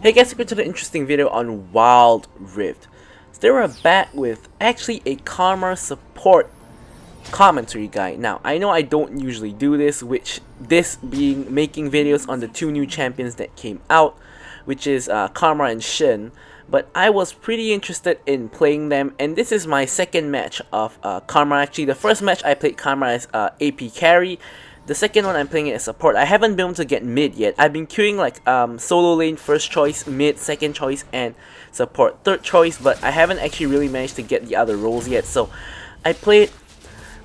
Hey guys, welcome to the interesting video on Wild Rift. Today we're back with actually a Karma support commentary guide. Now, I know I don't usually do this, which this being making videos on the two new champions that came out, which is Karma and Shin, but I was pretty interested in playing them, and this is my second match of Karma. Actually, the first match I played Karma as AP carry. The second one I'm playing it as support. I haven't been able to get mid yet. I've been queuing like solo lane, first choice, mid, second choice, and support, third choice, but I haven't actually really managed to get the other roles yet. So I played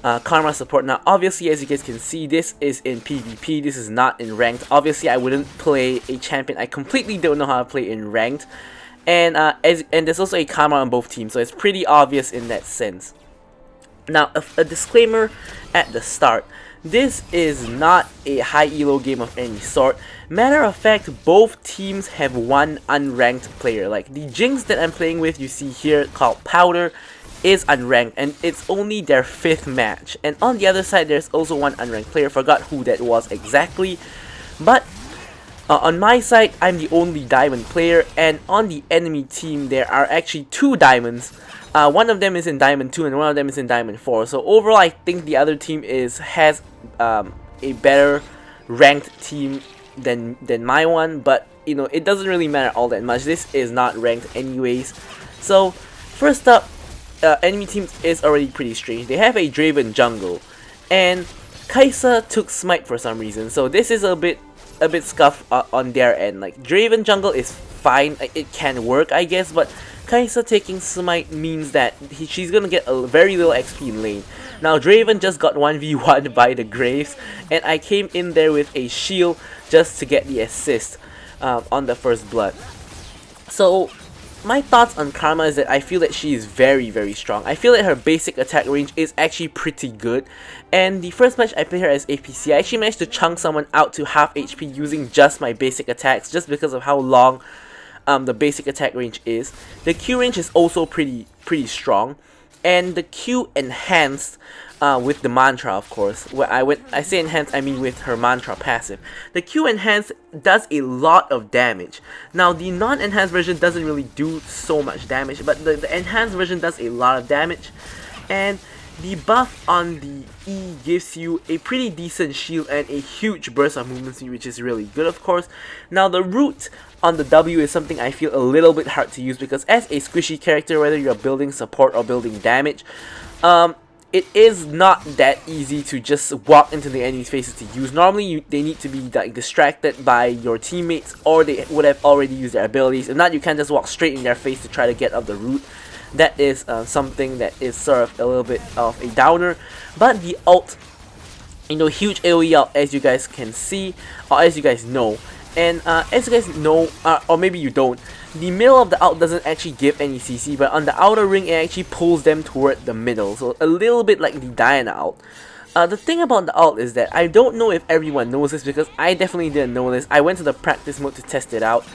Karma support. Now obviously, as you guys can see, this is in PvP, this is not in ranked. Obviously I wouldn't play a champion I completely don't know how to play in ranked. And there's also a Karma on both teams, so it's pretty obvious in that sense. Now a disclaimer at the start. This is not a high elo game of any sort. Matter of fact, both teams have one unranked player. Like the Jinx that I'm playing with, you see here, called Powder, is unranked, and it's only their 5th match. And on the other side, there's also one unranked player. Forgot who that was exactly. But on my side, I'm the only diamond player, and on the enemy team, there are actually 2 diamonds. One of them is in Diamond 2 and one of them is in Diamond 4. So overall, I think the other team has a better ranked team than my one. But you know, it doesn't really matter all that much. This is not ranked anyways. So first up, enemy team is already pretty strange. They have a Draven jungle, and Kai'Sa took Smite for some reason. So this is a bit scuffed on their end. Like Draven jungle is fine, it can work I guess, but Kai'Sa taking Smite means that she's gonna get a very little XP in lane. Now Draven just got 1v1 by the Graves, and I came in there with a shield just to get the assist on the first blood. So my thoughts on Karma is that I feel that she is very strong. I feel that her basic attack range is actually pretty good. And the first match I played her as APC, I actually managed to chunk someone out to half HP using just my basic attacks, just because of how long the basic attack range is. The Q range is also pretty strong, and the Q enhanced with the mantra, of course. When I say enhanced, I mean with her mantra passive. The Q enhanced does a lot of damage. Now the non-enhanced version doesn't really do so much damage, but the enhanced version does a lot of damage, and the buff on the E gives you a pretty decent shield and a huge burst of movement speed, which is really good, of course. Now the root on the W is something I feel a little bit hard to use, because as a squishy character, whether you're building support or building damage, it is not that easy to just walk into the enemy's faces to use. Normally they need to be like distracted by your teammates, or they would have already used their abilities. If not, you can't just walk straight in their face to try to get up the root. That is something that is sort of a little bit of a downer. But the ult, you know, huge AoE ult, as you guys can see, or as you guys know. And as you guys know, or maybe you don't, the middle of the ult doesn't actually give any CC, but on the outer ring it actually pulls them toward the middle. So a little bit like the Diana ult. The thing about the ult is that I don't know if everyone knows this, because I definitely didn't know this. I went to the practice mode to test it out.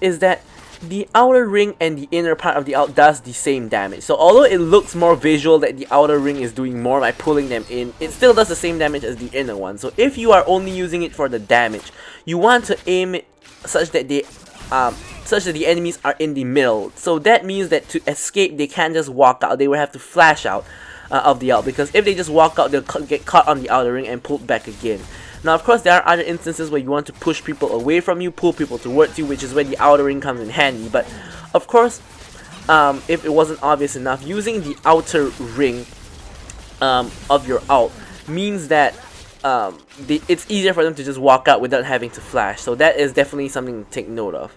Is that the outer ring and the inner part of the ult does the same damage. So although it looks more visual that the outer ring is doing more by pulling them in, it still does the same damage as the inner one. So if you are only using it for the damage, you want to aim it such that the enemies are in the middle. So that means that to escape, they can't just walk out. They will have to flash out of the ult, because if they just walk out, they'll get caught on the outer ring and pulled back again. Now of course there are other instances where you want to push people away from you, pull people towards you, which is where the outer ring comes in handy. But of course, if it wasn't obvious enough, using the outer ring of your ult means that it's easier for them to just walk out without having to flash. So that is definitely something to take note of.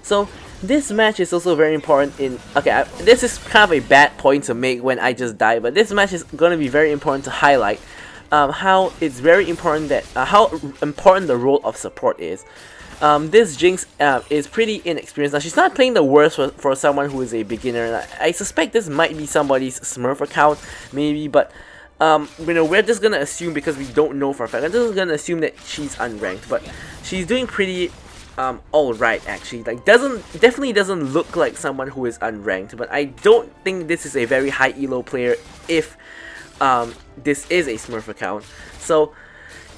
So this match is also very important in... Okay, this is kind of a bad point to make when I just died, but this match is going to be very important to highlight how it's very important that how important the role of support is. This Jinx is pretty inexperienced. Now she's not playing the worst for someone who is a beginner. I suspect this might be somebody's Smurf account, maybe, but you know, we're just gonna assume, because we don't know for a fact. I'm just gonna assume that she's unranked, but she's doing pretty alright actually. Like definitely doesn't look like someone who is unranked, but I don't think this is a very high elo player if this is a Smurf account. So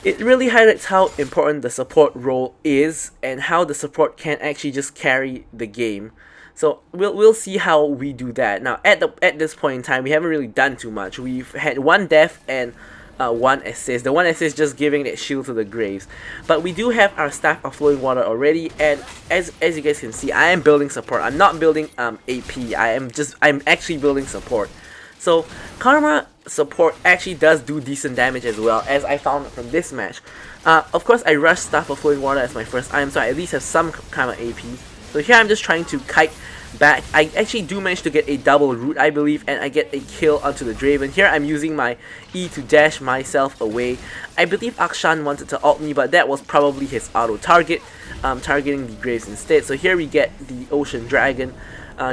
It really highlights how important the support role is and how the support can actually just carry the game. So we'll see how we do that. Now at this point in time, we haven't really done too much. We've had one death and one assist. The one assist just giving that shield to the Graves. But we do have our Staff of Flowing Water already, and as you guys can see, I am building support. I'm not building AP. I'm actually building support. So Karma support actually does do decent damage as well, as I found from this match. Of course, I rushed Staff of Flowing Water as my first item, so I at least have some kind of AP. So here I'm just trying to kite back. I actually do manage to get a double root, I believe, and I get a kill onto the Draven. Here I'm using my E to dash myself away. I believe Akshan wanted to ult me, but that was probably his auto target, targeting the Graves instead. So here we get the Ocean Dragon.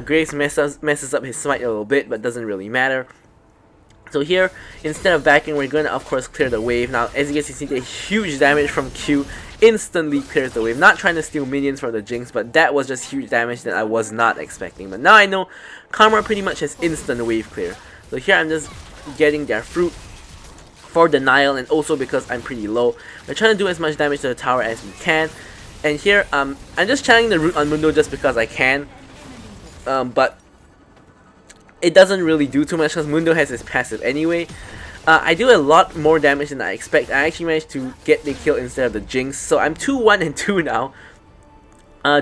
Graves messes up his smite a little bit, but doesn't really matter. So here, instead of backing, we're going to of course clear the wave. Now, as you guys can see, the huge damage from Q instantly clears the wave. Not trying to steal minions from the Jinx, but that was just huge damage that I was not expecting. But now I know Karma pretty much has instant wave clear. So here I'm just getting their fruit for denial, and also because I'm pretty low. We're trying to do as much damage to the tower as we can. And here, I'm just channeling the root on Mundo just because I can. But it doesn't really do too much because Mundo has his passive anyway. I do a lot more damage than I expect. I actually managed to get the kill instead of the Jinx. So I'm 2-1 and 2 now.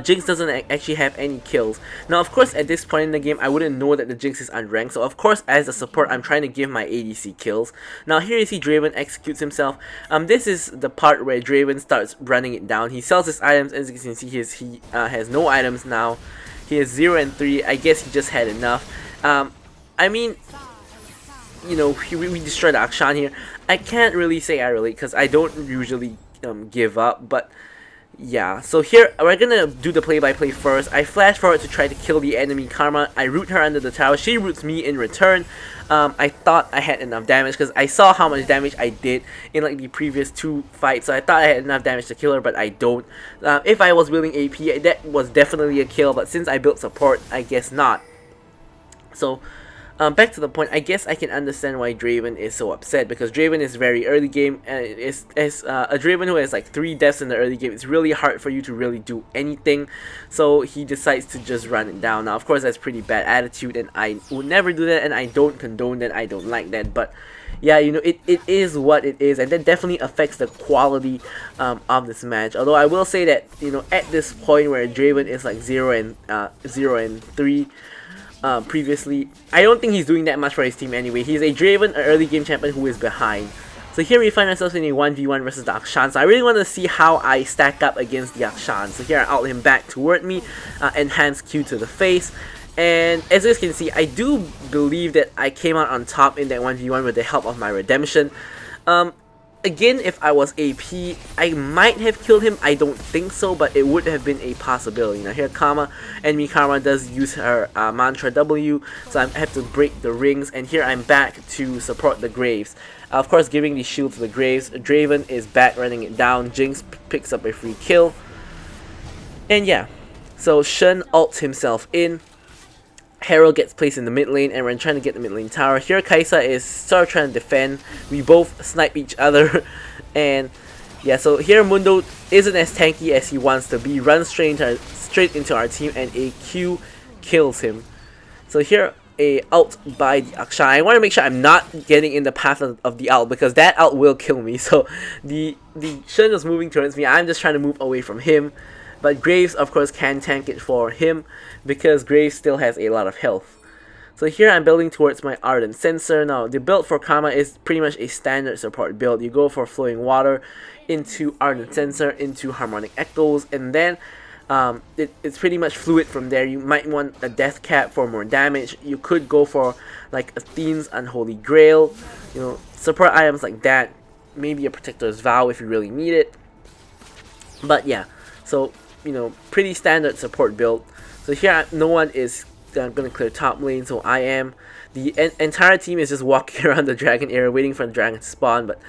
Jinx doesn't actually have any kills. Now, of course, at this point in the game, I wouldn't know that the Jinx is unranked. So, of course, as a support, I'm trying to give my ADC kills. Now, here you see Draven executes himself. This is the part where Draven starts running it down. He sells his items. As you can see, he has no items now. He is 0 and 3. I guess he just had enough. I mean, you know, we destroyed Akshan here. I can't really say I relate because I don't usually give up, but yeah. So here we're gonna do the play-by-play first. I flash forward to try to kill the enemy Karma. I root her under the tower. She roots me in return. I thought I had enough damage because I saw how much damage I did in like the previous 2 fights. So I thought I had enough damage to kill her, but I don't. If I was building AP, that was definitely a kill. But since I built support, I guess not. So back to the point, I guess I can understand why Draven is so upset, because Draven is very early game, and as a Draven who has like 3 deaths in the early game, it's really hard for you to really do anything. So he decides to just run it down. Now, of course, that's pretty bad attitude, and I would never do that, and I don't condone that. I don't like that, but yeah, you know, it is what it is, and that definitely affects the quality of this match. Although I will say that, you know, at this point where Draven is like 0 and 3. Previously, I don't think he's doing that much for his team anyway. He's a Draven, an early game champion who is behind. So here we find ourselves in a 1v1 versus the Akshan. So I really want to see how I stack up against the Akshan. So here I ult him back toward me, enhance Q to the face. And as you guys can see, I do believe that I came out on top in that 1v1 with the help of my redemption. Again, if I was AP, I might have killed him. I don't think so, but it would have been a possibility. Now here enemy Karma does use her mantra W, so I have to break the rings, and here I'm back to support the Graves. Of course, giving the shield to the Graves. Draven is back running it down. Jinx picks up a free kill. And yeah, so Shen ults himself in. Herald gets placed in the mid lane, and we're trying to get the mid lane tower. Here Kaisa is sort of trying to defend. We both snipe each other. And yeah, so here Mundo isn't as tanky as he wants to be. Runs straight into our team, and a Q kills him. So here a ult by the Akshan. I want to make sure I'm not getting in the path of the ult, because that ult will kill me. So the Shen is moving towards me. I'm just trying to move away from him. But Graves, of course, can tank it for him, because Graves still has a lot of health. So here I'm building towards my Ardent Sensor. Now, the build for Karma is pretty much a standard support build. You go for Flowing Water, into Ardent Sensor, into Harmonic Echoes, and then it's pretty much fluid from there. You might want a Death Cap for more damage. You could go for like Athene's Unholy Grail, you know, support items like that. Maybe a Protector's Vow if you really need it. But yeah, so, you know, pretty standard support build. So here no one is going to clear top lane, so I am. The entire team is just walking around the dragon area waiting for the dragon to spawn. But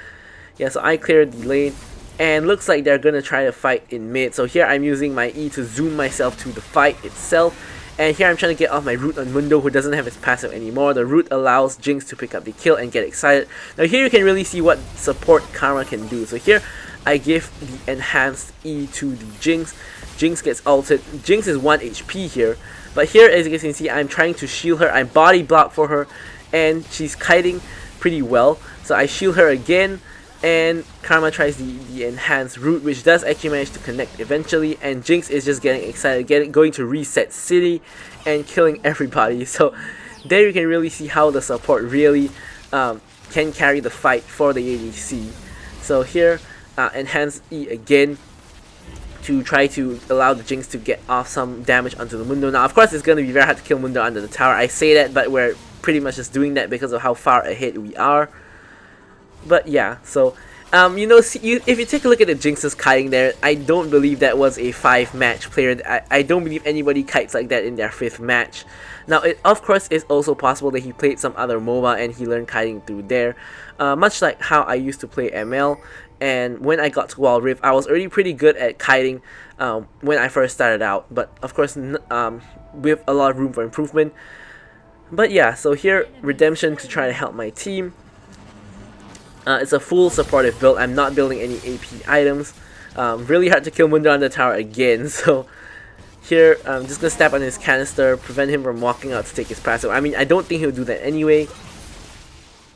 yeah, so I cleared the lane, and looks like they're going to try to fight in mid. So here I'm using my E to zoom myself to the fight itself, And here I'm trying to get off my root on Mundo, who doesn't have his passive anymore. The root allows Jinx to pick up the kill and get excited. Now here you can really see what support Karma can do. So here I give the enhanced E to the Jinx. Jinx gets ulted. Jinx is 1 HP here. But here, as you can see, I'm trying to shield her. I body block for her, and she's kiting pretty well. So I shield her again, and Karma tries the enhanced root, which does actually manage to connect eventually. And Jinx is just getting excited, going to reset city and killing everybody. So there you can really see how the support really can carry the fight for the ADC. So here, enhanced E again, to try to allow the Jinx to get off some damage onto the Mundo. Now, of course, it's going to be very hard to kill Mundo under the tower. I say that, but we're pretty much just doing that because of how far ahead we are. But yeah, so, you know, if you take a look at the Jinx's kiting there, I don't believe that was a 5-match player. I don't believe anybody kites like that in their 5th match. Now, it of course is also possible that he played some other MOBA and he learned kiting through there. Much like how I used to play ML. And when I got to Wild Rift, I was already pretty good at kiting when I first started out. But of course, with a lot of room for improvement. But yeah, so here, Redemption to try to help my team. It's a full supportive build. I'm not building any AP items. Really hard to kill Mundo on the tower again. So here, I'm just going to step on his canister, prevent him from walking out to take his passive. I mean, I don't think he'll do that anyway.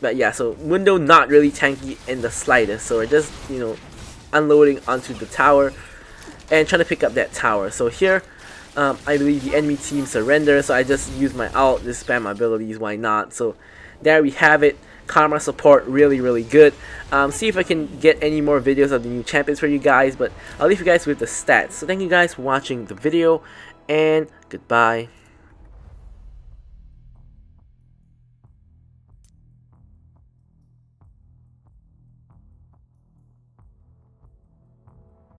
But yeah, so Mundo not really tanky in the slightest, so we're just, you know, unloading onto the tower and trying to pick up that tower. So here, I believe the enemy team surrender, so I just use my ult, just spam my abilities, why not? So there we have it. Karma support really good. See if I can get any more videos of the new champions for you guys, but I'll leave you guys with the stats. So thank you guys for watching the video, and goodbye.